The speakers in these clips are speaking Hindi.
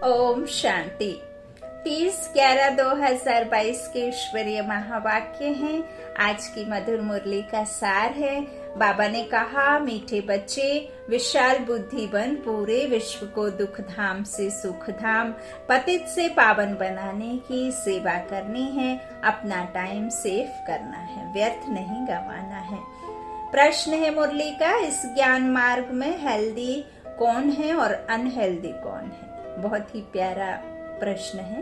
ओम शांति। 30/11/2022 के ईश्वरीय महावाक्य हैं। आज की मधुर मुरली का सार है। बाबा ने कहा, मीठे बच्चे, विशाल बुद्धि बन पूरे विश्व को दुख धाम से सुख धाम, पतित से पावन बनाने की सेवा करनी है। अपना टाइम सेव करना है, व्यर्थ नहीं गंवाना है। प्रश्न है मुरली का, इस ज्ञान मार्ग में हेल्दी कौन है और अनहेल्दी कौन है? बहुत ही प्यारा प्रश्न है।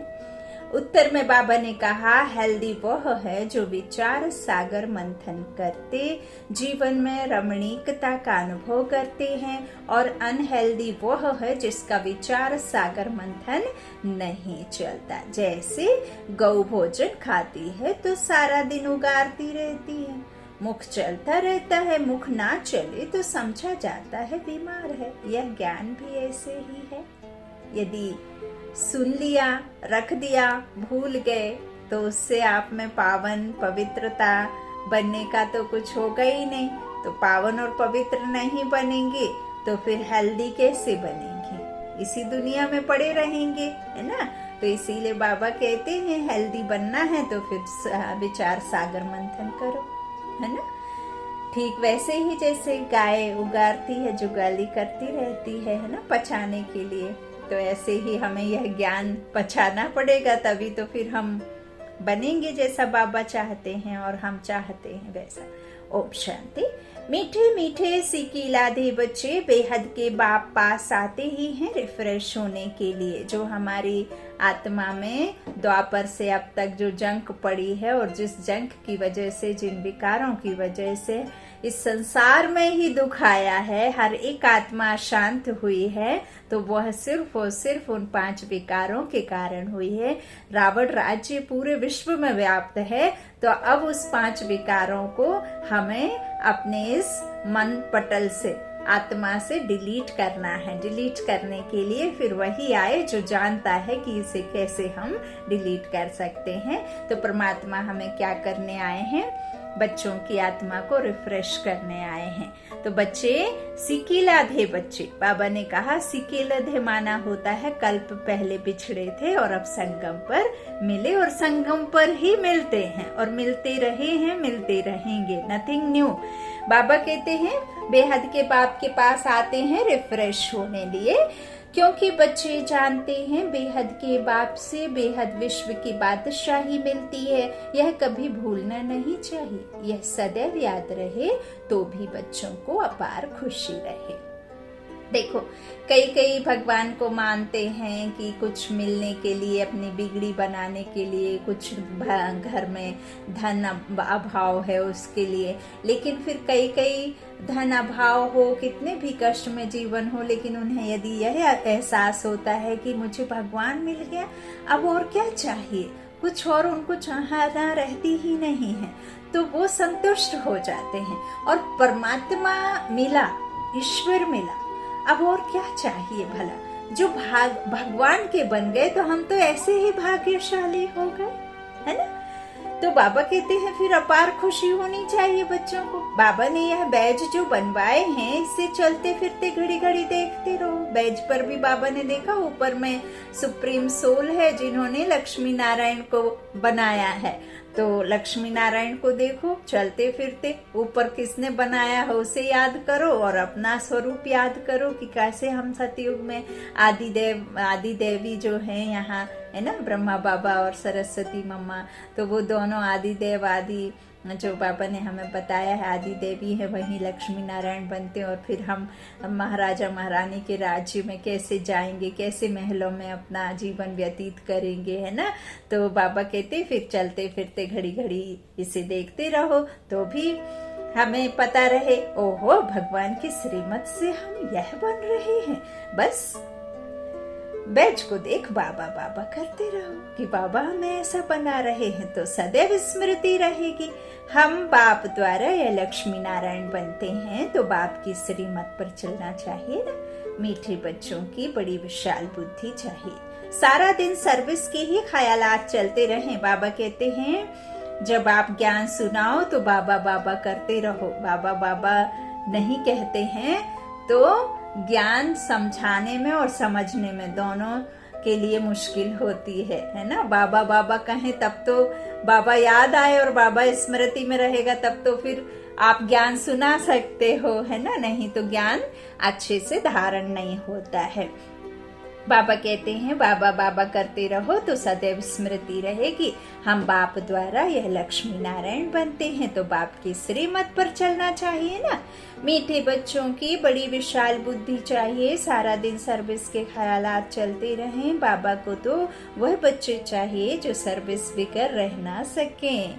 उत्तर में बाबा ने कहा, हेल्दी वह है जो विचार सागर मंथन करते जीवन में रमणीकता का अनुभव करते हैं, और अनहेल्दी वह है जिसका विचार सागर मंथन नहीं चलता। जैसे गौ भोजन खाती है तो सारा दिन उगारती रहती है, मुख चलता रहता है, मुख ना चले तो समझा जाता है बीमार है। यह ज्ञान भी ऐसे ही है। यदि सुन लिया, रख दिया, भूल गए तो उससे आप में पावन पवित्रता बनने का तो कुछ होगा ही नहीं। तो पावन और पवित्र नहीं बनेंगे तो फिर हेल्दी कैसे बनेंगे? इसी दुनिया में पड़े रहेंगे, है ना। तो इसीलिए बाबा कहते हैं हेल्दी बनना है तो फिर विचार सागर मंथन करो, है ना। ठीक वैसे ही जैसे गाय उगारती है, जुगाली करती रहती है ना, पचाने के लिए। तो ऐसे ही हमें यह ज्ञान पचाना पड़ेगा, तभी तो फिर हम बनेंगे जैसा बाबा चाहते हैं और हम चाहते हैं वैसा। ओम शांति। मीठे मीठे सिकिलाधे बच्चे बेहद के बाप पास आते ही हैं रिफ्रेश होने के लिए। जो हमारी आत्मा में द्वापर से अब तक जो जंक पड़ी है, और जिस जंक की वजह से, जिन विकारों की वजह से इस संसार में ही दुख आया है, हर एक आत्मा शांत हुई है, तो वह सिर्फ और सिर्फ उन 5 विकारों के कारण हुई है। रावण राज्य पूरे विश्व में व्याप्त है, तो अब उस 5 विकारों को हमें अपने इस मन पटल से, आत्मा से डिलीट करना है। डिलीट करने के लिए फिर वही आए जो जानता है कि इसे कैसे हम डिलीट कर सकते हैं। तो परमात्मा हमें क्या करने आए हैं? बच्चों की आत्मा को रिफ्रेश करने आए हैं। तो बच्चे सिकिलाधे बच्चे, बाबा ने कहा सिकिलाधे माना होता है कल्प पहले बिछड़े थे और अब संगम पर मिले, और संगम पर ही मिलते हैं और मिलते रहे हैं, मिलते रहेंगे। Nothing new. बाबा कहते हैं बेहद के बाप के पास आते हैं रिफ्रेश होने लिए, क्योंकि बच्चे जानते हैं बेहद के बाप से बेहद विश्व की बादशाही मिलती है। यह कभी भूलना नहीं चाहिए, यह सदैव याद रहे तो भी बच्चों को अपार खुशी रहे। देखो, कई भगवान को मानते हैं कि कुछ मिलने के लिए, अपनी बिगड़ी बनाने के लिए, कुछ घर में धन अभाव है उसके लिए। लेकिन फिर कई धन अभाव हो, कितने भी कष्ट में जीवन हो, लेकिन उन्हें यदि यह एहसास होता है कि मुझे भगवान मिल गया, अब और क्या चाहिए, कुछ और उनको चाहना रहती ही नहीं है, तो वो संतुष्ट हो जाते हैं। और परमात्मा मिला, ईश्वर मिला, अब और क्या चाहिए भला। जो भगवान के बन गए तो हम तो ऐसे ही भाग्यशाली हो गए, है ना। तो बाबा कहते हैं फिर अपार खुशी होनी चाहिए बच्चों को। बाबा ने यह बैज जो बनवाए हैं, इससे चलते फिरते घड़ी घड़ी देखते रहो। बैज पर भी बाबा ने देखा, ऊपर में सुप्रीम सोल है जिन्होंने लक्ष्मी नारायण को बनाया है। तो लक्ष्मी नारायण को देखो, चलते फिरते ऊपर किसने बनाया है उसे याद करो, और अपना स्वरूप याद करो कि कैसे हम सतयुग में आदि देवी जो है यहाँ, है ना, ब्रह्मा बाबा और सरस्वती मम्मा, तो वो दोनों आदि देव, आदि जो बाबा ने हमें बताया है आदि देवी है, वहीं लक्ष्मी नारायण बनते हैं। और फिर हम महाराजा महारानी के राज्य में कैसे जाएंगे, कैसे महलों में अपना जीवन व्यतीत करेंगे, है ना। तो बाबा कहते फिर चलते फिरते घड़ी घड़ी इसे देखते रहो तो भी हमें पता रहे, ओहो भगवान की श्रीमत से हम यह बन रहे हैं। बस बैच को देख बाबा बाबा करते रहो कि बाबा हमें ऐसा बना रहे हैं, तो सदैव स्मृति रहेगी। हम बाप द्वारा या लक्ष्मी नारायण बनते हैं तो बाप की श्रीमत पर चलना चाहिए ना। मीठे बच्चों की बड़ी विशाल बुद्धि चाहिए। सारा दिन सर्विस के ही ख्यालात चलते रहें। बाबा कहते हैं जब आप ज्ञान सुनाओ तो बाबा बाबा करते रहो। बाबा बाबा नहीं कहते हैं तो ज्ञान समझाने में और समझने में दोनों के लिए मुश्किल होती है ना। बाबा बाबा कहें तब तो बाबा याद आए और बाबा स्मृति में रहेगा तब तो फिर आप ज्ञान सुना सकते हो, है ना, नहीं तो ज्ञान अच्छे से धारण नहीं होता है। बाबा कहते हैं बाबा बाबा करते रहो तो सदैव स्मृति रहेगी। हम बाप द्वारा यह लक्ष्मी नारायण बनते हैं तो बाप की श्रीमत पर चलना चाहिए ना। मीठे बच्चों की बड़ी विशाल बुद्धि चाहिए, सारा दिन सर्विस के ख्यालात चलते रहें। बाबा को तो वह बच्चे चाहिए जो सर्विस बिकर रह ना सकें,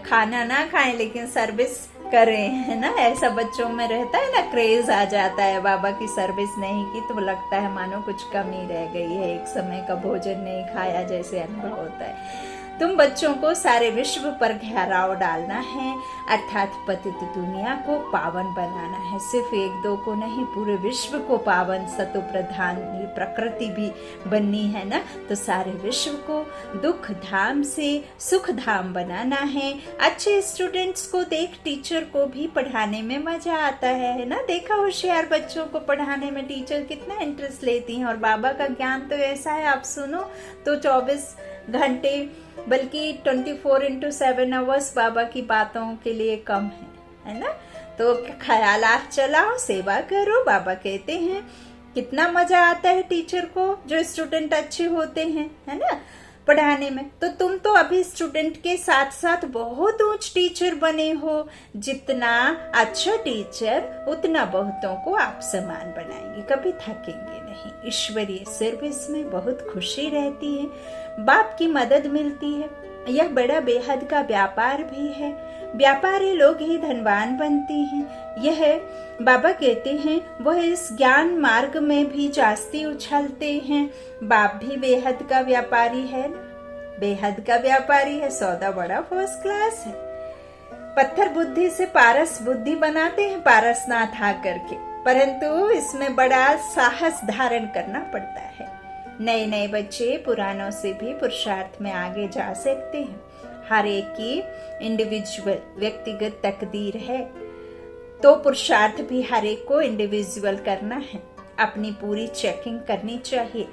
खाना ना खाएं लेकिन सर्विस करें, है ना। ऐसा बच्चों में रहता है ना, क्रेज आ जाता है। बाबा की सर्विस नहीं की तो लगता है मानो कुछ कमी रह गई है, एक समय का भोजन नहीं खाया जैसे अनुभव होता है। तुम बच्चों को सारे विश्व पर घेराव डालना है, अर्थात पतित दुनिया को पावन बनाना है। सिर्फ एक दो को नहीं, पूरे विश्व को पावन सतो प्रधान ये प्रकृति भी बननी है ना। तो सारे विश्व को दुख धाम से सुख धाम बनाना है। अच्छे स्टूडेंट्स को देख टीचर को भी पढ़ाने में मजा आता है ना। देखा होशियार बच्चों को पढ़ाने में टीचर कितना इंटरेस्ट लेती हैं। और बाबा का ज्ञान तो ऐसा है, आप सुनो तो 24 घंटे बल्कि 24/7 आवर्स बाबा की बातों के लिए कम है ना। तो ख्यालात चलाओ, सेवा करो। बाबा कहते हैं कितना मजा आता है टीचर को जो स्टूडेंट अच्छे होते हैं, है ना, पढ़ाने में। तो तुम तो अभी स्टूडेंट के साथ साथ बहुत ऊंच टीचर बने हो। जितना अच्छा टीचर उतना बहुतों को आप समान बनाएंगे, कभी थकेंगे नहीं। ईश्वरीय सर्विस में बहुत खुशी रहती है, बाप की मदद मिलती है। यह बड़ा बेहद का व्यापार भी है। व्यापारी लोग ही धनवान बनते हैं। यह बाबा कहते हैं वह इस ज्ञान मार्ग में भी जास्ती उछलते हैं। बाप भी बेहद का व्यापारी है ना, बेहद का व्यापारी है। सौदा बड़ा फर्स्ट क्लास है। पत्थर बुद्धि से पारस बुद्धि बनाते हैं पारसनाथ आकर के, परंतु इसमें बड़ा साहस धारण करना पड़ता है। नए नए बच्चे पुरानों से भी पुरुषार्थ में आगे जा सकते हैं। हर एक की इंडिविजुअल व्यक्तिगत तकदीर है, तो पुरुषार्थ भी हर एक को इंडिविजुअल करना है। अपनी पूरी चेकिंग करनी चाहिए।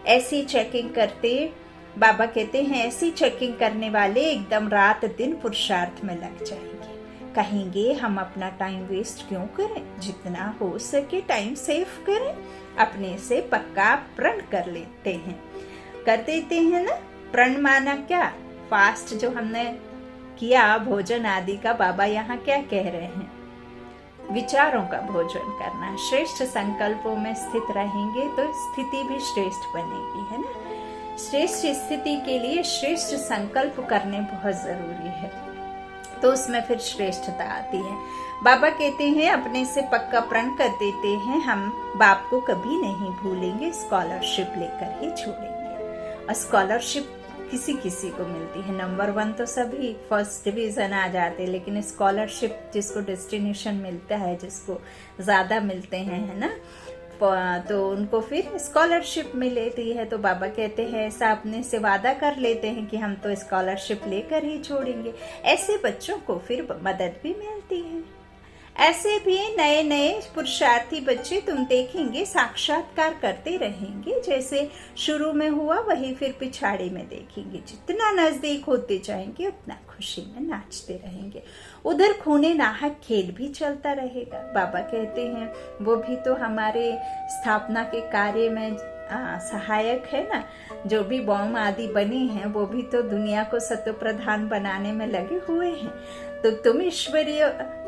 ऐसी चेकिंग करते बाबा कहते हैं ऐसी चेकिंग करने वाले एकदम रात दिन पुरुषार्थ में लग जाएंगे। कहेंगे हम अपना टाइम वेस्ट क्यों करें, जितना हो सके टाइम सेव करें। अपने से पक्का प्रण कर लेते हैं, कर देते हैं ना। प्रण माना क्या, फास्ट जो हमने किया भोजन आदि का, बाबा यहाँ क्या कह रहे हैं, विचारों का भोजन करना। श्रेष्ठ संकल्पों में स्थित रहेंगे तो स्थिति भी श्रेष्ठ बनेगी, है ना। श्रेष्ठ स्थिति के लिए श्रेष्ठ संकल्प करने बहुत जरूरी है, तो उसमें फिर श्रेष्ठता आती है। बाबा कहते हैं अपने से पक्का प्रण कर देते हैं, हम बाप को कभी नहीं भूलेंगे, स्कॉलरशिप लेकर ही छोड़ेंगे। और स्कॉलरशिप किसी किसी को मिलती है। नंबर 1 तो सभी फर्स्ट डिवीजन आ जाते, लेकिन स्कॉलरशिप जिसको डेस्टिनेशन मिलता है, जिसको ज्यादा मिलते हैं, है ना, तो उनको फिर स्कॉलरशिप मिलती है। तो बाबा कहते हैं ऐसा अपने से वादा कर लेते हैं कि हम तो स्कॉलरशिप लेकर ही छोड़ेंगे। ऐसे बच्चों को फिर मदद भी मिलती है। ऐसे भी नए नए पुरुषार्थी बच्चे तुम देखेंगे साक्षात्कार करते रहेंगे। जैसे शुरू में हुआ वही फिर पिछाड़ी में देखेंगे। जितना नजदीक होते जाएंगे उतना खुशी में नाचते रहेंगे। उधर खूने नाहक खेल भी चलता रहेगा। बाबा कहते हैं वो भी तो हमारे स्थापना के कार्य में सहायक है ना। जो भी बॉम्ब आदि बने हैं वो भी तो दुनिया को सत्य प्रधान बनाने में लगे हुए हैं। तो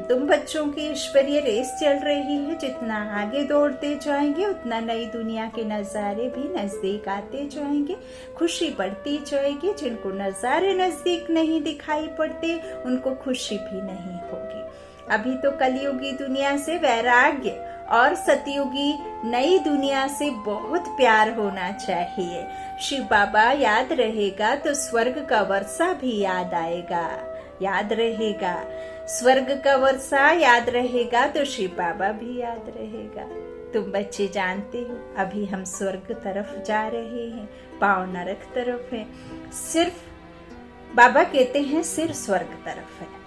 तुम बच्चों की ईश्वरीय रेस चल रही है। जितना आगे दौड़ते जाएंगे उतना नई दुनिया के नजारे भी नजदीक आते जाएंगे, खुशी बढ़ती जाएगी। जिनको नजारे नजदीक नहीं दिखाई पड़ते उनको खुशी भी नहीं होगी। अभी तो कलयुगी दुनिया से वैराग्य और सतयुगी नई दुनिया से बहुत प्यार होना चाहिए। शिव बाबा याद रहेगा तो स्वर्ग का वर्षा भी याद आएगा, याद रहेगा। स्वर्ग का वर्षा याद रहेगा तो शिव बाबा भी याद रहेगा। तुम बच्चे जानते हो अभी हम स्वर्ग तरफ जा रहे हैं, पांव नरक तरफ है। सिर्फ बाबा कहते हैं सिर स्वर्ग तरफ है।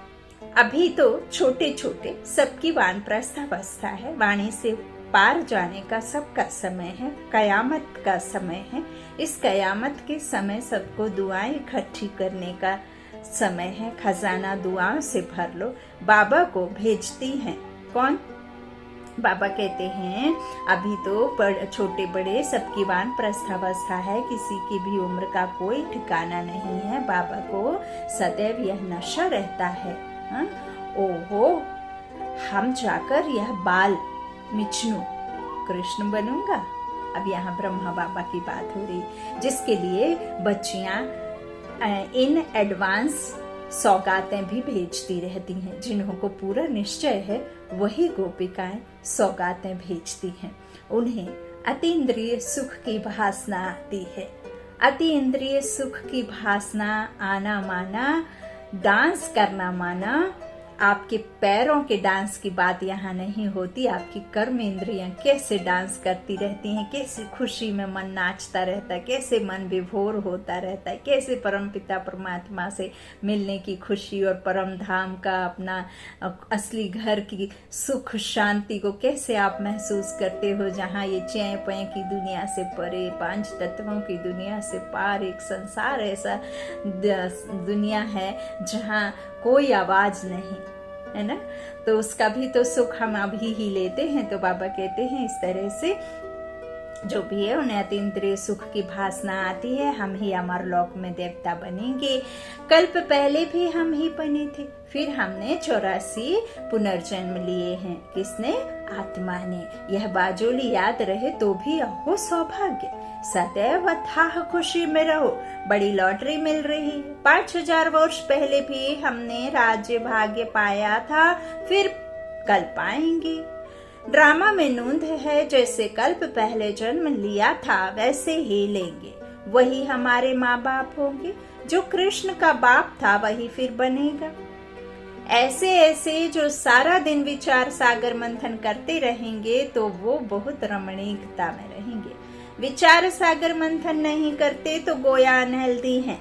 अभी तो छोटे छोटे सबकी वानप्रस्थ अवस्था है, वाणी से पार जाने का सबका समय है, कयामत का समय है। इस कयामत के समय सबको दुआएं इकट्ठी करने का समय है। खजाना दुआओं से भर लो। बाबा को भेजती हैं कौन? बाबा कहते हैं अभी तो छोटे बड़े सबकी वानप्रस्थावस्था है, किसी की भी उम्र का कोई ठिकाना नहीं है। बाबा को सदैव यह नशा रहता है। ओहो, हम जाकर यह बाल मिचनू कृष्ण बनूंगा। अब यहाँ ब्रह्मा बाबा की बात हो रही, जिसके लिए बच्चियां इन एडवांस सौगातें भी भेजती रहती हैं। जिन्हों को पूरा निश्चय है वही गोपिकाएं सौगातें भेजती हैं। उन्हें अतीन्द्रिय सुख की भासना आती है। अति इंद्रिय सुख की भासना आना माना, डांस करना माना। आपके पैरों के डांस की बात यहाँ नहीं होती। आपकी कर्म इंद्रियां कैसे डांस करती रहती हैं, कैसे खुशी में मन नाचता रहता है, कैसे मन विभोर होता रहता है, कैसे परमपिता परमात्मा से मिलने की खुशी और परम धाम का अपना असली घर की सुख शांति को कैसे आप महसूस करते हो, जहाँ ये चैं पैं की दुनिया से परे, पांच तत्वों की दुनिया से पार एक संसार ऐसा दुनिया है जहाँ कोई आवाज नहीं है ना। तो उसका भी तो सुख हम अभी ही लेते हैं। तो बाबा कहते हैं इस तरह से जो भी है उन्हें अतीन्द्रिय सुख की भासना आती है। हम ही अमर लोक में देवता बनेंगे। कल्प पहले भी हम ही बने थे, फिर हमने 84 पुनर्जन्म लिए हैं। किसने? आत्मा ने। यह बाजोली याद रहे तो भी अहो सौभाग्य। सदैव अथाह खुशी में रहो। बड़ी लॉटरी मिल रही है। 5000 वर्ष पहले भी हमने राज्य भाग्य पाया था, फिर कल पाएंगे। ड्रामा में नूंद है, जैसे कल्प पहले जन्म लिया था वैसे ही लेंगे। वही हमारे माँ बाप होंगे। जो कृष्ण का बाप था वही फिर बनेगा। ऐसे ऐसे जो सारा दिन विचार सागर मंथन करते रहेंगे तो वो बहुत रमणीकता में रहेंगे। विचार सागर मंथन नहीं करते तो गोया अनहेल्दी हैं।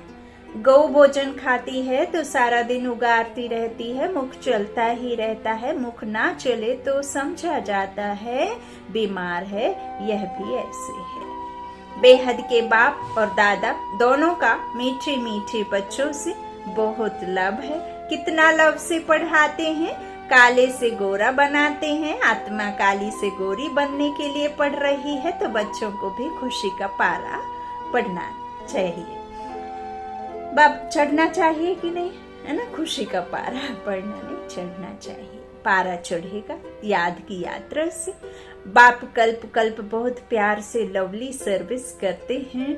गौ भोजन खाती है तो सारा दिन उगारती रहती है, मुख चलता ही रहता है। मुख ना चले तो समझा जाता है बीमार है। यह भी ऐसे है। बेहद के बाप और दादा दोनों का मीठे मीठे बच्चों से बहुत लव है। कितना लव से पढ़ाते हैं। काले से गोरा बनाते हैं। आत्मा काली से गोरी बनने के लिए पढ़ रही है तो बच्चों को भी खुशी का पारा पढ़ना चाहिए। बाप चढ़ना चाहिए कि नहीं, है ना। खुशी का पारा पढ़ना नहीं, चढ़ना चाहिए। पारा चढ़ेगा याद की यात्रा से। बाप कल्प कल्प बहुत प्यार से लवली सर्विस करते हैं।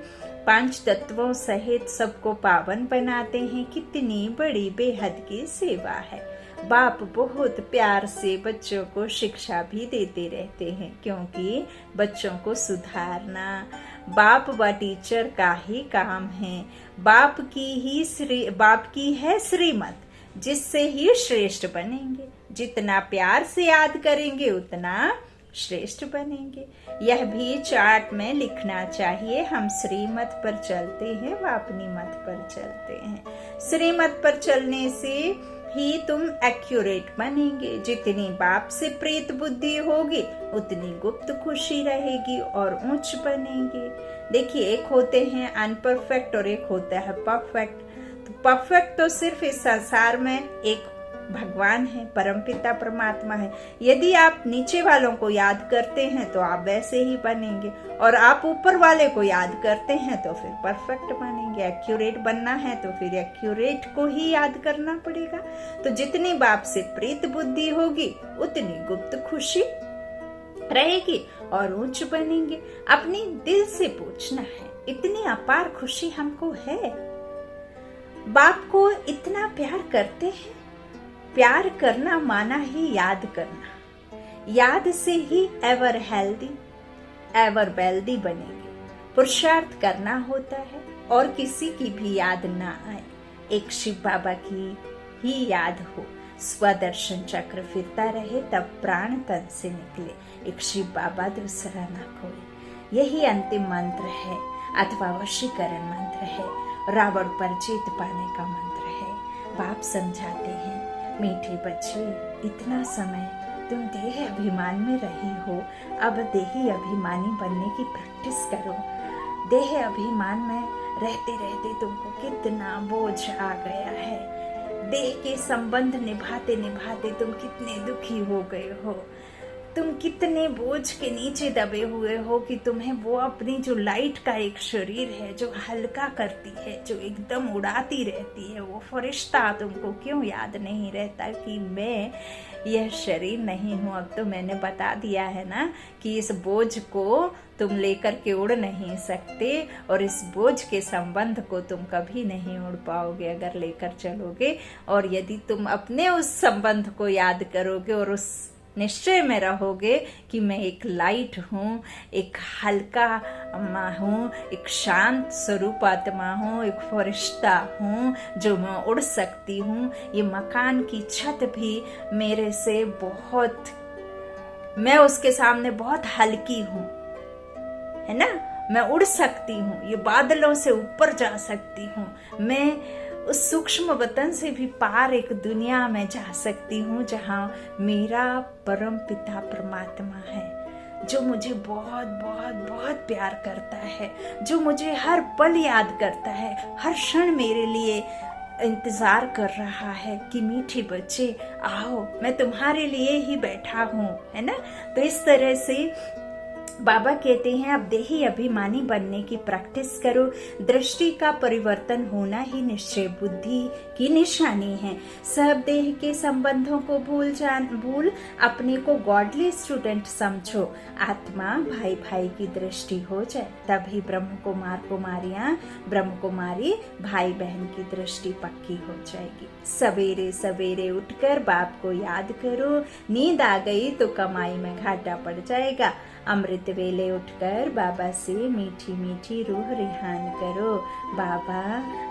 5 तत्वों सहित सबको पावन बनाते हैं। कितनी बड़ी बेहद की सेवा है। बाप बहुत प्यार से बच्चों को शिक्षा भी देते रहते हैं, क्योंकि बच्चों को सुधारना बाप व टीचर का ही काम है। बाप की है श्रीमत, जिससे ही श्रेष्ठ बनेंगे। जितना प्यार से याद करेंगे उतना श्रेष्ठ बनेंगे। यह भी चार्ट में लिखना चाहिए। हम श्रीमत पर चलते हैं व अपनी मत पर चलते हैं। श्रीमत पर चलने से ही तुम एक्यूरेट बनेंगे। जितनी बाप से प्रीत बुद्धि होगी उतनी गुप्त खुशी रहेगी और ऊंच बनेंगे। देखिए, एक होते हैं अनपरफेक्ट और एक होता है परफेक्ट। तो परफेक्ट तो सिर्फ इस संसार में एक भगवान है, परमपिता परमात्मा है। यदि आप नीचे वालों को याद करते हैं तो आप वैसे ही बनेंगे, और आप ऊपर वाले को याद करते हैं तो फिर परफेक्ट बनेंगे। एक्यूरेट बनना है तो फिर एक्यूरेट को ही याद करना पड़ेगा। तो जितनी बाप से प्रीत बुद्धि होगी उतनी गुप्त खुशी रहेगी और ऊंच बनेंगे। अपनी दिल से पूछना है, इतनी अपार खुशी हमको है। बाप को इतना प्यार करते हैं। प्यार करना माना ही याद करना। याद से he ever healthy ever wealthy बनेंगे। पुरुषार्थ करना होता है और किसी की भी याद ना आए, एक शिव बाबा की ही याद हो। स्वदर्शन चक्र फिरता रहे तब प्राण तन से निकले। एक शिव बाबा दूसरा ना कोई। यही अंतिम मंत्र है, अथवा वशीकरण मंत्र है। रावण पर जीत पाने का मंत्र है। बाप समझाते हैं, मीठे बच्चे, इतना समय तुम देह अभिमान में रही हो, अब देही अभिमानी बनने की प्रैक्टिस करो। देह अभिमान में रहते रहते तुमको कितना बोझ आ गया है। देह के संबंध निभाते निभाते तुम कितने दुखी हो गए हो। तुम कितने बोझ के नीचे दबे हुए हो कि तुम्हें वो अपनी जो लाइट का एक शरीर है, जो हल्का करती है, जो एकदम उड़ाती रहती है, वो फरिश्ता तुमको क्यों याद नहीं रहता कि मैं यह शरीर नहीं हूँ। अब तो मैंने बता दिया है ना कि इस बोझ को तुम लेकर के उड़ नहीं सकते, और इस बोझ के संबंध को तुम कभी नहीं उड़ पाओगे अगर लेकर चलोगे। और यदि तुम अपने उस संबंध को याद करोगे और उस निश्चय में रहोगे कि मैं एक लाइट हूँ, एक हल्का आत्मा हूँ, एक शांत स्वरूप आत्मा हूँ, एक फरिश्ता हूँ जो मैं उड़ सकती हूँ। ये मकान की छत भी मेरे से बहुत, मैं उसके सामने बहुत हल्की हूँ, है ना। मैं उड़ सकती हूँ, ये बादलों से ऊपर जा सकती हूँ, मैं उस सूक्ष्म वतन से भी पार एक दुनिया में जा सकती हूँ जहाँ मेरा परम पिता परमात्मा है, जो मुझे बहुत बहुत बहुत प्यार करता है, जो मुझे हर पल याद करता है, हर क्षण मेरे लिए इंतजार कर रहा है कि मीठे बच्चे आओ, मैं तुम्हारे लिए ही बैठा हूँ, है ना। तो इस तरह से बाबा कहते हैं अब देही अभिमानी बनने की प्रैक्टिस करो। दृष्टि का परिवर्तन होना ही निश्चय बुद्धि की निशानी है। सब देह के संबंधों को भूल अपने को गॉडली स्टूडेंट समझो। आत्मा भाई भाई की दृष्टि हो जाए, तभी ब्रह्म कुमारी भाई बहन की दृष्टि पक्की हो जाएगी। सवेरे सवेरे उठकर बाप को याद करो। नींद आ गई तो कमाई में घाटा पड़ जाएगा। अमृत वेले उठकर बाबा से मीठी मीठी रूह रिहान करो। बाबा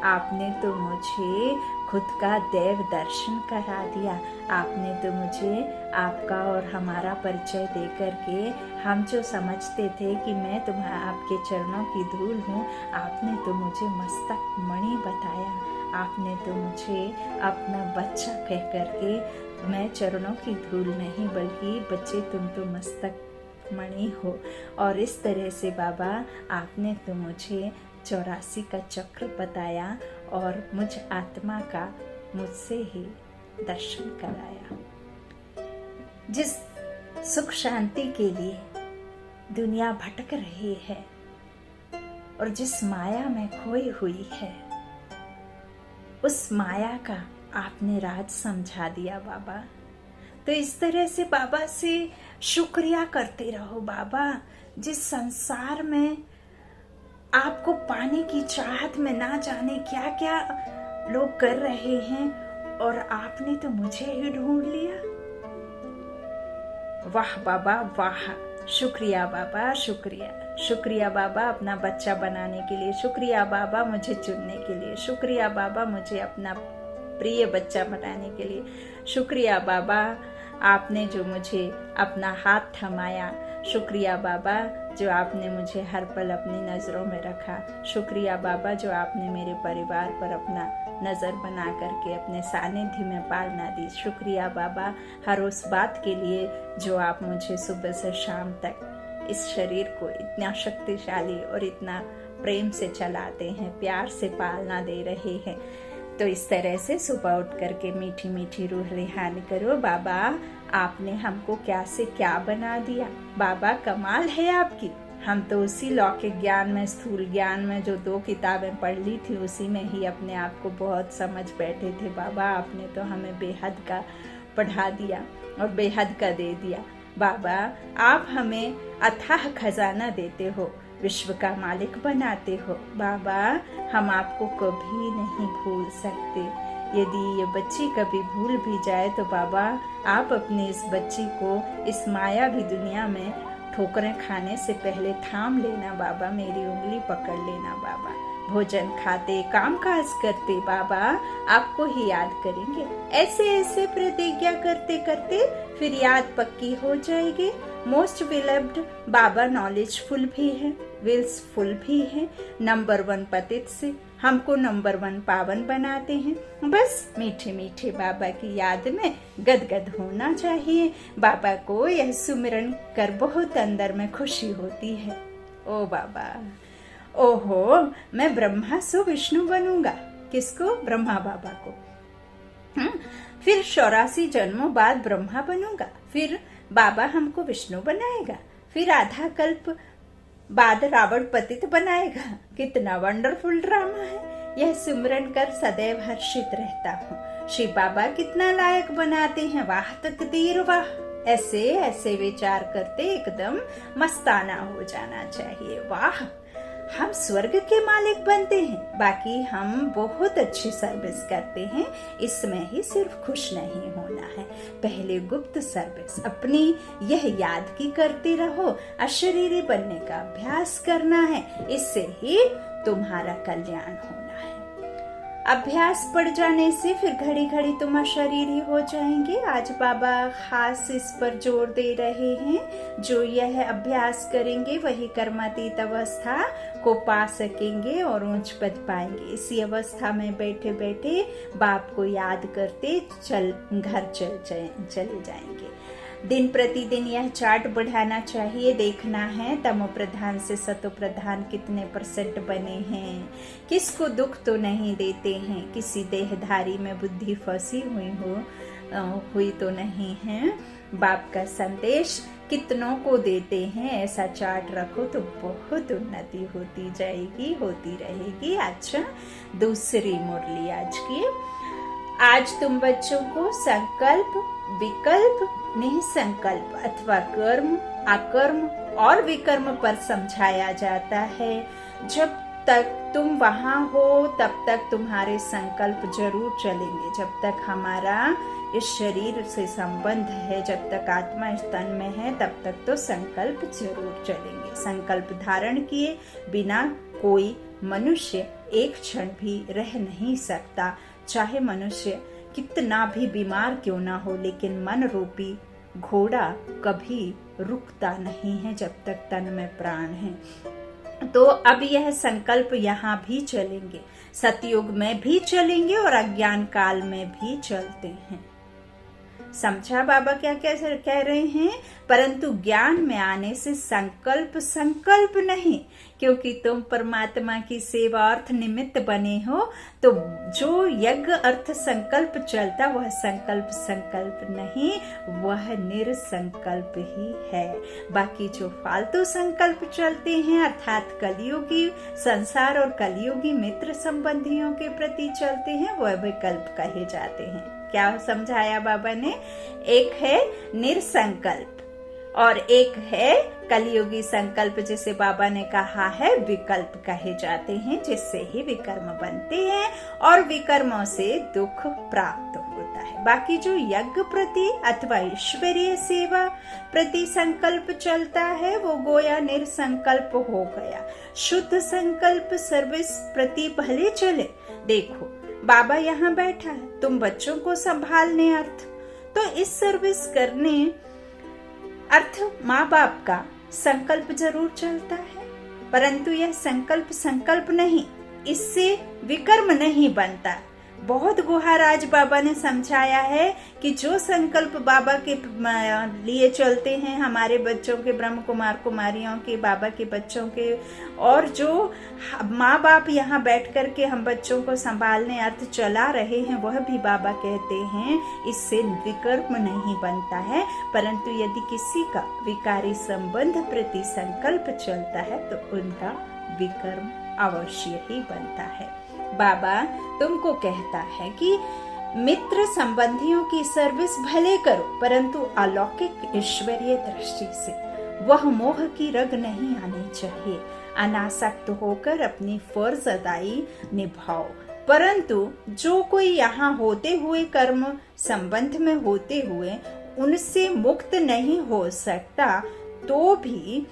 आपने तो मुझे खुद का देव दर्शन करा दिया। आपने तो मुझे आपका और हमारा परिचय दे करके, हम जो समझते थे कि मैं आपके चरणों की धूल हूँ, आपने तो मुझे मस्तक मणि बताया। आपने तो मुझे अपना बच्चा कह करके, मैं चरणों की धूल नहीं बल्कि बच्चे तुम तो मस्तक मणि हो। और इस तरह से बाबा आपने तो मुझे 84 का चक्र बताया और मुझ आत्मा का मुझसे ही दर्शन कराया। जिस सुख शांति के लिए दुनिया भटक रही है और जिस माया में खोई हुई है, उस माया का आपने राज समझा दिया बाबा। तो इस तरह से बाबा से शुक्रिया करते रहो। बाबा, जिस संसार में आपको पाने की चाहत में ना जाने क्या क्या लोग कर रहे हैं, और आपने तो मुझे ही ढूंढ लिया। वाह बाबा वाह, शुक्रिया बाबा, शुक्रिया बाबा अपना बच्चा बनाने के लिए, शुक्रिया बाबा मुझे चुनने के लिए, शुक्रिया बाबा मुझे अपना प्रिय बच्चा बनाने के लिए, शुक्रिया बाबा आपने जो मुझे अपना हाथ थमाया, शुक्रिया बाबा जो आपने मुझे हर पल अपनी नज़रों में रखा, शुक्रिया बाबा जो आपने मेरे परिवार पर अपना नज़र बना करके अपने सानिध्य में पालना दी, शुक्रिया बाबा हर उस बात के लिए जो आप मुझे सुबह से शाम तक इस शरीर को इतना शक्तिशाली और इतना प्रेम से चलाते हैं, प्यार से पालना दे रहे हैं। तो इस तरह से सुबह उठ करके मीठी मीठी रूह रिहान करो। बाबा आपने हमको क्या से क्या बना दिया, बाबा कमाल है आपकी। हम तो उसी लौकिक ज्ञान में, स्थूल ज्ञान में जो 2 किताबें पढ़ ली थी, उसी में ही अपने आप को बहुत समझ बैठे थे। बाबा आपने तो हमें बेहद का पढ़ा दिया और बेहद का दे दिया। बाबा आप हमें अथाह खजाना देते हो, विश्व का मालिक बनाते हो। बाबा हम आपको कभी नहीं भूल सकते। यदि ये बच्ची कभी भूल भी जाए तो बाबा आप अपनी इस बच्ची को इस माया भी दुनिया में ठोकरें खाने से पहले थाम लेना बाबा, मेरी उंगली पकड़ लेना बाबा। भोजन खाते, काम काज करते बाबा आपको ही याद करेंगे। ऐसे ऐसे प्रतिज्ञा करते करते फिर याद पक्की हो जाएगी। मोस्ट विलव्ड बाबा नॉलेजफुल भी है, विल्सफुल भी है, नंबर 1 पतित से हमको नंबर 1 पावन बनाते हैं। बस मीठे मीठे बाबा की याद में गदगद होना चाहिए। बाबा को यह सुमिरन कर बहुत अंदर में खुशी होती है। ओ बाबा, ओहो, मैं ब्रह्मा से विष्णु बनूंगा। किसको? ब्रह्मा बाबा को। फिर 84 जन्मों बाद ब्रह्मा बनूंगा, फिर बाबा हमको विष्णु बनाएगा, फिर आधा कल्प बाद रावण पतित बनाएगा। कितना वंडरफुल ड्रामा है। यह सिमरन कर सदैव हर्षित रहता हूँ। शिव बाबा कितना लायक बनाते हैं। वाह तकदीर वाह। ऐसे ऐसे विचार करते एकदम मस्ताना हो जाना चाहिए। वाह, हम स्वर्ग के मालिक बनते हैं। बाकी हम बहुत अच्छी सर्विस करते हैं, इसमें ही सिर्फ खुश नहीं होना है। पहले गुप्त सर्विस अपनी यह याद की करते रहो, अशरीरी बनने का अभ्यास करना है। इससे ही तुम्हारा कल्याण होना है। अभ्यास पड़ जाने से फिर घड़ी घड़ी तुम अशरीरी हो जाएंगे। आज बाबा खास इस पर जोर दे रहे हैं। जो यह अभ्यास करेंगे वही कर्मातीत अवस्था को पा सकेंगे और ऊंच पद पाएंगे। इसी अवस्था में बैठे बैठे बाप को याद करते घर चले जाएंगे। दिन प्रतिदिन यह चार्ट बढ़ाना चाहिए। देखना है तमो प्रधान से सतो प्रधान कितने % बने हैं। किसको दुख तो नहीं देते हैं। किसी देहधारी में बुद्धि फंसी हुई तो नहीं है। बाप का संदेश कितनों को देते हैं। ऐसा चार्ट रखो तो बहुत उन्नति होती जाएगी, होती रहेगी। अच्छा, दूसरी मुरली आज की। आज तुम बच्चों को संकल्प, विकल्प, निसंकल्प अथवा कर्म, अकर्म और विकर्म पर समझाया जाता है। जब तक तुम वहां हो तब तक तुम्हारे संकल्प जरूर चलेंगे। जब तक हमारा इस शरीर से संबंध है, जब तक आत्मा इस तन में है, तब तक तो संकल्प जरूर चलेंगे। संकल्प धारण किए बिना कोई मनुष्य एक क्षण भी रह नहीं सकता। चाहे मनुष्य कितना भी बीमार क्यों ना हो, लेकिन मन रूपी घोड़ा कभी रुकता नहीं है जब तक तन में प्राण है। तो अब यह संकल्प यहाँ भी चलेंगे, सतयुग में भी चलेंगे और अज्ञान काल में भी चलते हैं। समझा बाबा क्या कह रहे हैं? परंतु ज्ञान में आने से संकल्प नहीं, क्योंकि तुम परमात्मा की सेवा अर्थ निमित्त बने हो। तो जो यज्ञ अर्थ संकल्प चलता वह संकल्प नहीं, वह निरसंकल्प ही है। बाकी जो फालतू संकल्प चलते हैं अर्थात कलियुगी संसार और कलियुगी मित्र संबंधियों के प्रति चलते हैं, वह विकल्प कहे जाते हैं। क्या समझाया बाबा ने? एक है निरसंकल्प और एक है कलियुगी संकल्प, जिसे बाबा ने कहा है विकल्प कहे जाते हैं, जिससे ही विकर्म बनते हैं और विकर्मों से दुख प्राप्त होता है। बाकी जो यज्ञ प्रति अथवा ईश्वरीय सेवा प्रति संकल्प चलता है वो गोया निरसंकल्प हो गया। शुद्ध संकल्प सर्विस प्रति भले चले। देखो बाबा यहाँ बैठा है, तुम बच्चों को संभालने अर्थ, तो इस सर्विस करने अर्थ माँ बाप का संकल्प जरूर चलता है, परंतु यह संकल्प नहीं, इससे विकर्म नहीं बनता। बहुत गुहार आज बाबा ने समझाया है कि जो संकल्प बाबा के लिए चलते हैं, हमारे बच्चों के, ब्रह्म कुमार कुमारियों के, बाबा के बच्चों के, और जो माँ बाप यहाँ बैठ कर के हम बच्चों को संभालने अर्थ चला रहे हैं, वह भी बाबा कहते हैं इससे विकर्म नहीं बनता है। परंतु यदि किसी का विकारी संबंध प्रति संकल्प चलता है तो उनका विकर्म अवश्य ही बनता है। बाबा तुमको कहता है कि मित्र संबंधियों की सर्विस भले करो, परंतु अलौकिक ईश्वरीय दृष्टि से। वह मोह की रग नहीं आनी चाहिए। अनासक्त होकर अपनी फर्ज अदाई निभाओ। परंतु जो कोई यहाँ होते हुए कर्म संबंध में होते हुए उनसे मुक्त नहीं हो सकता, तो भी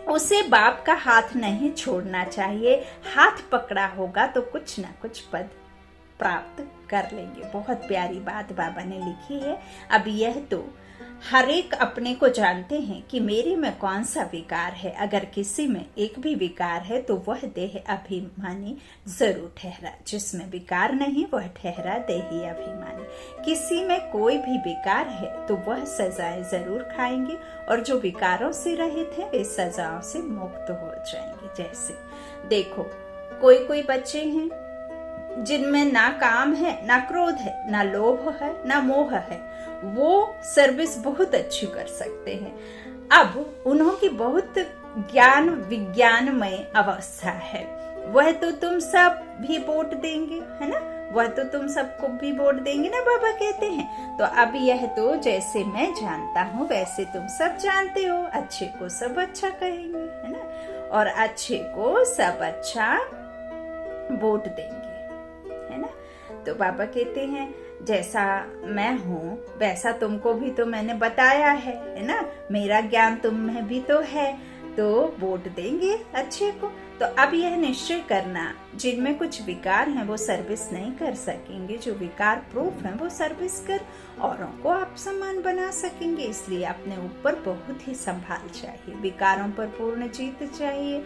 उसे बाप का हाथ नहीं छोड़ना चाहिए। हाथ पकड़ा होगा तो कुछ ना कुछ पद प्राप्त कर लेंगे। बहुत प्यारी बात बाबा ने लिखी है। अब यह तो हर एक अपने को जानते हैं कि मेरे में कौन सा विकार है। अगर किसी में एक भी विकार है तो वह देह अभिमानी जरूर ठहरा, जिसमें विकार नहीं वह ठहरा देही अभिमानी। किसी में कोई भी विकार है तो वह सजाएं जरूर खाएंगे, और जो विकारों से रहित है वे सजाओं से मुक्त हो जाएंगे। जैसे देखो, कोई बच्चे हैं जिनमें ना काम है, ना क्रोध है, ना लोभ है, ना मोह है, वो सर्विस बहुत अच्छी कर सकते हैं। अब उन्होंने बहुत ज्ञान विज्ञानमय अवस्था है, वह तो तुम सब भी वोट देंगे, है ना, वह तो तुम सबको भी वोट देंगे ना, बाबा कहते हैं। तो अब यह तो जैसे मैं जानता हूँ वैसे तुम सब जानते हो, अच्छे को सब अच्छा कहेंगे, है ना, और अच्छे को सब अच्छा वोट देंगे, है ना। तो बाबा कहते हैं जैसा मैं हूँ वैसा तुमको भी तो मैंने बताया है ना, मेरा ज्ञान तुम में भी तो है, तो वोट देंगे अच्छे को। तो अब यह निश्चय करना, जिनमें कुछ विकार हैं वो सर्विस नहीं कर सकेंगे, जो विकार प्रूफ हैं वो सर्विस कर औरों को आप समान बना सकेंगे। इसलिए अपने ऊपर बहुत ही संभाल चाहिए, विकारों पर पूर्ण जीत चाहिए,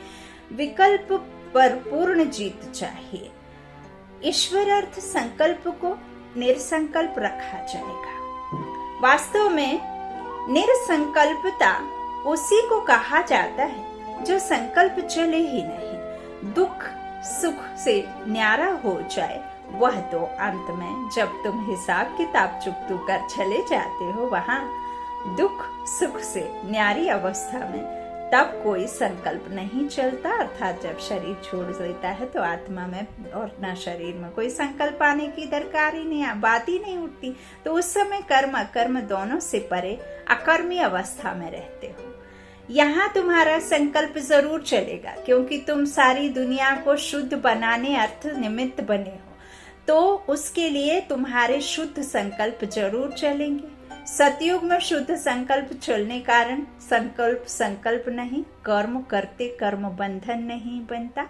विकल्प पर पूर्ण जीत चाहिए। ईश्वर अर्थ संकल्प को निरसंकल्प रखा जाएगा। वास्तव में निरसंकल्पता उसी को कहा जाता है जो संकल्प चले ही नहीं, दुख सुख से न्यारा हो जाए। वह तो अंत में जब तुम हिसाब किताब चुकतू कर चले जाते हो वहां दुख सुख से न्यारी अवस्था में, तब कोई संकल्प नहीं चलता। अर्थात जब शरीर छोड़ देता है तो आत्मा में और न शरीर में कोई संकल्प आने की दरकार ही नहीं, बात ही नहीं उठती। तो उस समय कर्म अकर्म दोनों से परे अकर्मी अवस्था में रहते हो। यहाँ तुम्हारा संकल्प जरूर चलेगा, क्योंकि तुम सारी दुनिया को शुद्ध बनाने अर्थ निमित्त बने हो, तो उसके लिए तुम्हारे शुद्ध संकल्प जरूर चलेंगे। सतयुग में शुद्ध संकल्प चलने कारण संकल्प नहीं, कर्म करते कर्म बंधन नहीं बनता,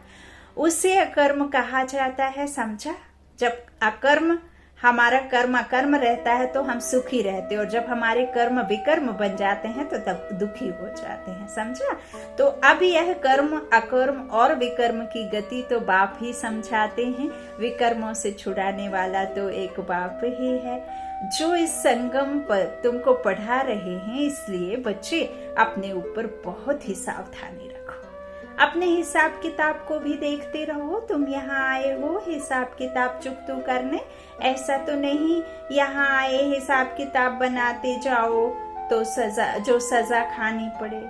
उसे अकर्म कहा जाता है, समझा। जब अकर्म हमारा कर्म अकर्म रहता है तो हम सुखी रहते हैं, और जब हमारे कर्म विकर्म बन जाते हैं तो तब दुखी हो जाते हैं, समझा। तो अब यह कर्म अकर्म और विकर्म की गति तो बाप ही समझाते हैं, विकर्मों से छुड़ाने वाला तो एक बाप ही है जो इस संगम पर तुमको पढ़ा रहे हैं। इसलिए बच्चे अपने ऊपर बहुत ही सावधानी रखो, अपने हिसाब किताब को भी देखते रहो। तुम यहाँ आए हो हिसाब किताब चुकतू करने, ऐसा तो नहीं यहाँ आए हिसाब किताब बनाते जाओ तो सजा खानी पड़े।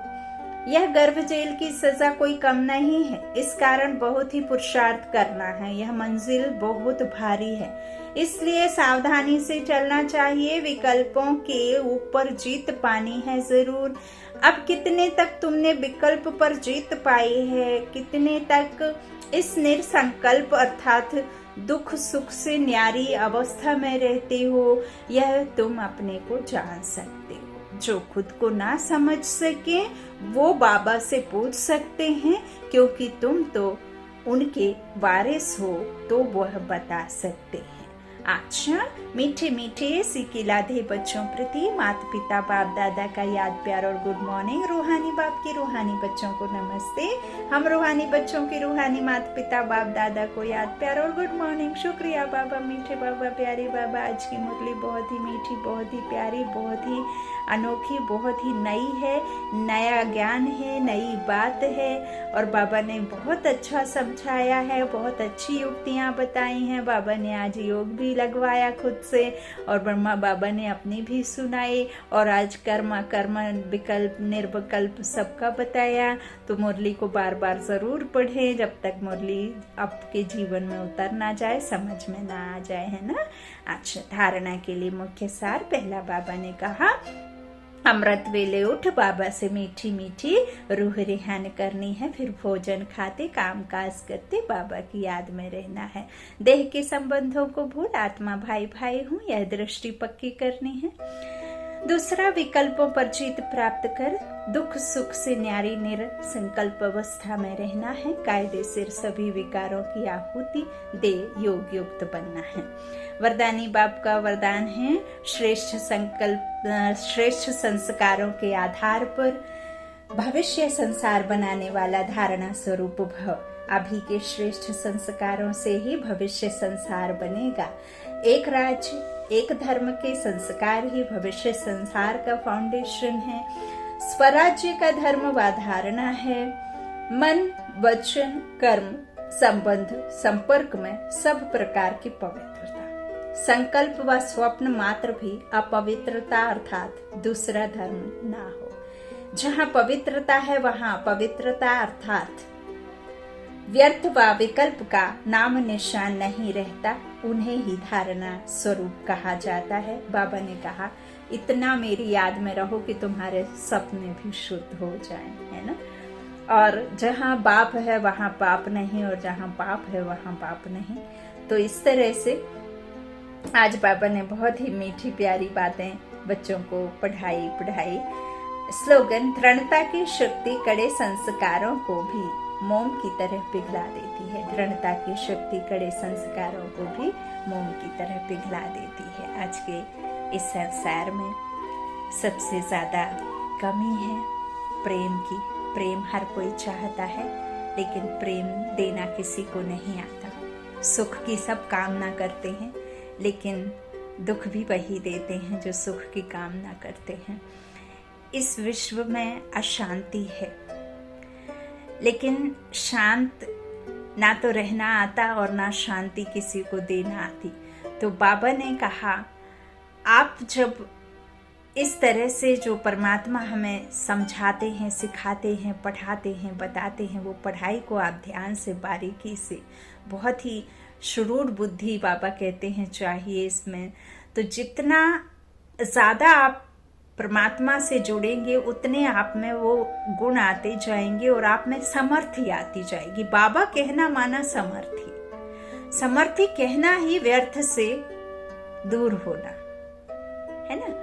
यह गर्भ जेल की सजा कोई कम नहीं है, इस कारण बहुत ही पुरुषार्थ करना है। यह मंजिल बहुत भारी है, इसलिए सावधानी से चलना चाहिए। विकल्पों के ऊपर जीत पानी है जरूर। अब कितने तक तुमने विकल्प पर जीत पाई है, कितने तक इस निरसंकल्प अर्थात दुख सुख से न्यारी अवस्था में रहते हो, यह तुम अपने को जान सकते हो। जो खुद को ना समझ सके वो बाबा से पूछ सकते हैं, क्योंकि तुम तो उनके वारिस हो, तो वह बता सकते हैं। अच्छा, मीठे मीठे सिकिलाधे बच्चों प्रति माता पिता बाप दादा का याद प्यार और गुड मॉर्निंग। रूहानी बाप के रूहानी बच्चों को नमस्ते। हम रूहानी बच्चों के रूहानी माता पिता बाप दादा को याद प्यार और गुड मॉर्निंग। शुक्रिया बाबा, मीठे बाबा, प्यारे बाबा। आज की मुरली बहुत ही मीठी, बहुत ही प्यारी, बहुत ही अनोखी, बहुत ही नई है, नया ज्ञान है, नई बात है, और बाबा ने बहुत अच्छा समझाया है, बहुत अच्छी युक्तियाँ बताई हैं। बाबा ने आज योग भी लगवाया खुद से, और ब्रह्मा बाबा ने अपनी भी सुनाई, और आज कर्म कर्म विकल्प निर्विकल्प सबका बताया। तो मुरली को बार बार जरूर पढ़ें जब तक मुरली आपके जीवन में उतर ना जाए, समझ में ना आ जाए, है ना। अच्छा, धारणा के लिए मुख्य सार। पहला, बाबा ने कहा अमृत वेले उठ बाबा से मीठी मीठी रूह रिहान करनी है, फिर भोजन खाते काम काज करते बाबा की याद में रहना है। देह के संबंधों को भूल आत्मा भाई भाई हूँ, यह दृष्टि पक्की करनी है। दूसरा, विकल्पों पर जीत प्राप्त कर दुख सुख से न्यारी संकल्प अवस्था में रहना है। कायदे से सभी विकारों की आहुति दे योग युक्त बनना है। वरदानी बाप का वरदान है, श्रेष्ठ संस्कारों के आधार पर भविष्य संसार बनाने वाला धारणा स्वरूप भव। अभी के श्रेष्ठ संस्कारों से ही भविष्य संसार बनेगा। एक राज्य एक धर्म के संस्कार ही भविष्य संसार का फाउंडेशन है। स्वराज्य का धर्म व धारणा है। मन वचन कर्म संबंध संपर्क में सब प्रकार की पवित्रता। संकल्प व स्वप्न मात्र भी अपवित्रता अर्थात दूसरा धर्म ना हो। जहाँ पवित्रता है वहाँ पवित्रता अर्थात व्यर्थ व विकल्प का नाम निशान नहीं रहता। उन्हें ही धारणा स्वरूप कहा जाता है। बाबा ने कहा, इतना मेरी याद में रहो कि तुम्हारे सपने भी शुद्ध हो जाएं, है ना। और जहाँ बाप है वहाँ पाप नहीं, और जहाँ पाप है वहाँ पाप नहीं। तो इस तरह से आज बाबा ने बहुत ही मीठी प्यारी बातें बच्चों को पढ़ाई। स्लोगन, दृढ़ता की शक्ति कड़े संस्कारों को भी मोम की तरह पिघला देती है। दृढ़ता की शक्ति कड़े संस्कारों को भी मोम की तरह पिघला देती है। आज के इस संसार में सबसे ज्यादा कमी है प्रेम की। प्रेम हर कोई चाहता है, लेकिन प्रेम देना किसी को नहीं आता। सुख की सब कामना करते हैं, लेकिन दुख भी वही देते हैं जो सुख की कामना करते हैं। इस विश्व में अशांति है, लेकिन शांत ना तो रहना आता और ना शांति किसी को देना आती। तो बाबा ने कहा, आप जब इस तरह से जो परमात्मा हमें समझाते हैं, सिखाते हैं, पढ़ाते हैं, बताते हैं, वो पढ़ाई को आप ध्यान से बारीकी से, बहुत ही शुरूर बुद्धि बाबा कहते हैं चाहिए इसमें। तो जितना ज्यादा आप परमात्मा से जुड़ेंगे उतने आप में वो गुण आते जाएंगे और आप में समर्थी आती जाएगी। बाबा कहना माना समर्थी। समर्थी कहना ही व्यर्थ से दूर होना, है ना।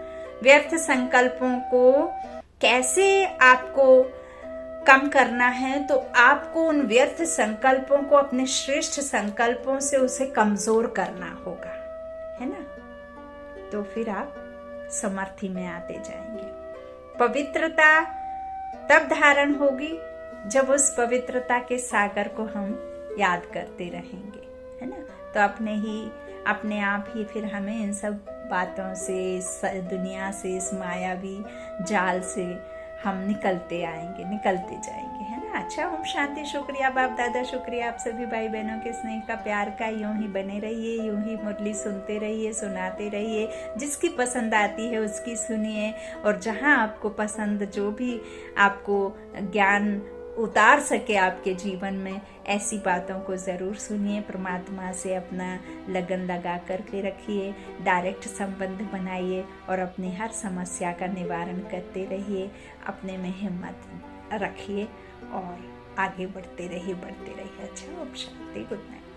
व्यर्थ संकल्पों को कैसे आपको कम करना है, तो आपको उन व्यर्थ संकल्पों को अपने श्रेष्ठ संकल्पों से उसे कमजोर करना होगा, है ना। तो फिर आप समर्थी में आते जाएंगे। पवित्रता तब धारण होगी जब उस पवित्रता के सागर को हम याद करते रहेंगे, है ना। तो अपने आप ही फिर हमें इन सब बातों से, इस दुनिया से, इस मायावी जाल से हम निकलते जाएंगे, है ना। अच्छा, ओम शांति। शुक्रिया बाप दादा, शुक्रिया आप सभी भाई बहनों के स्नेह का, प्यार का। यूं ही बने रहिए, यूं ही मुरली सुनते रहिए, सुनाते रहिए। जिसकी पसंद आती है उसकी सुनिए, और जहां आपको पसंद, जो भी आपको ज्ञान उतार सके आपके जीवन में, ऐसी बातों को जरूर सुनिए। परमात्मा से अपना लगन लगा करके रखिए, डायरेक्ट संबंध बनाइए और अपनी हर समस्या का निवारण करते रहिए। अपने में हिम्मत रखिए और आगे बढ़ते रहिए। अच्छा, ओम शांति, गुड नाइट।